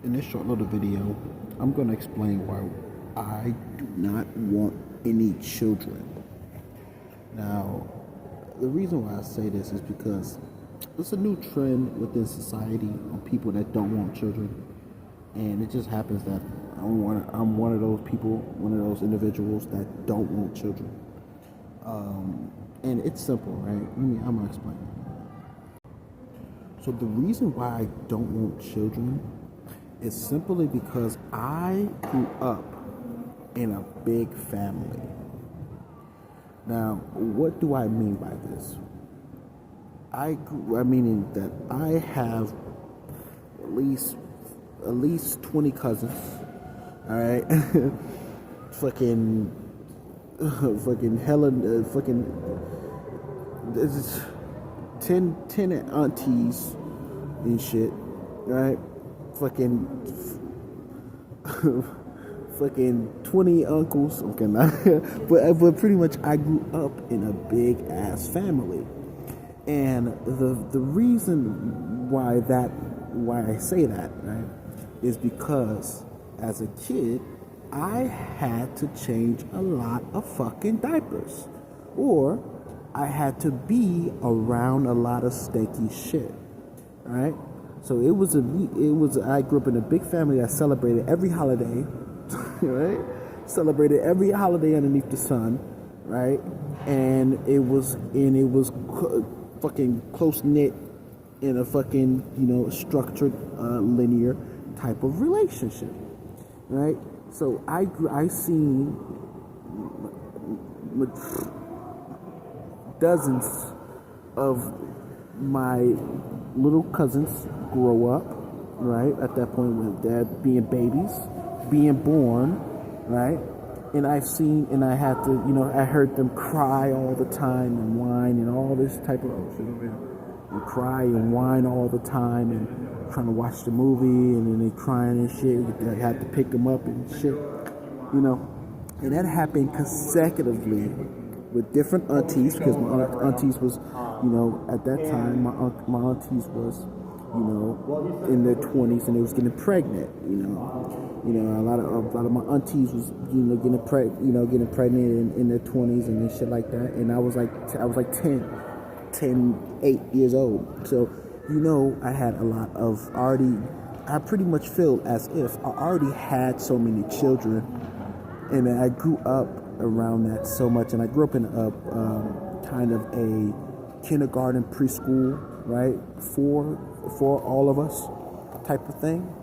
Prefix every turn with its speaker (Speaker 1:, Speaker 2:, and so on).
Speaker 1: In this short little video, I'm going to explain why I do not want any children. Now, the reason why I say this is because it's a new trend within society on people that don't want children. And it just happens that I'm one of those people, one of those individuals that don't want children. And it's simple, right? I'm going to explain. So the reason why I don't want children is simply because I grew up in a big family. Now, what do I mean by this? Meaning that I have at least 20 cousins. All right, fucking Helen, this is 10 aunties and shit, right? Fucking 20 uncles. Okay, but pretty much I grew up in a big ass family, and the reason why I say that, right, is because as a kid I had to change a lot of fucking diapers, or I had to be around a lot of stanky shit, right? So I grew up in a big family that celebrated every holiday, right? Celebrated every holiday underneath the sun, right? And it was fucking close knit in a fucking, structured, linear type of relationship, right? So I seen dozens of my little cousins grow up, right? At that point, with dad being babies, being born, right? And I had to, I heard them cry all the time and whine and all this type of shit over here. And cry and whine all the time and trying to watch the movie, and then they crying and shit. I had to pick them up and shit, And that happened consecutively with different aunties, because my aunties was, at that time, my aunties was, in their 20s, and they was getting pregnant, a lot of my aunties was, getting pregnant in their 20s and shit like that, and I was like 8 years old. So, I had a lot of I pretty much feel as if I already had so many children, and I grew up around that so much, and I grew up in a kind of a kindergarten, preschool, right, for all of us type of thing.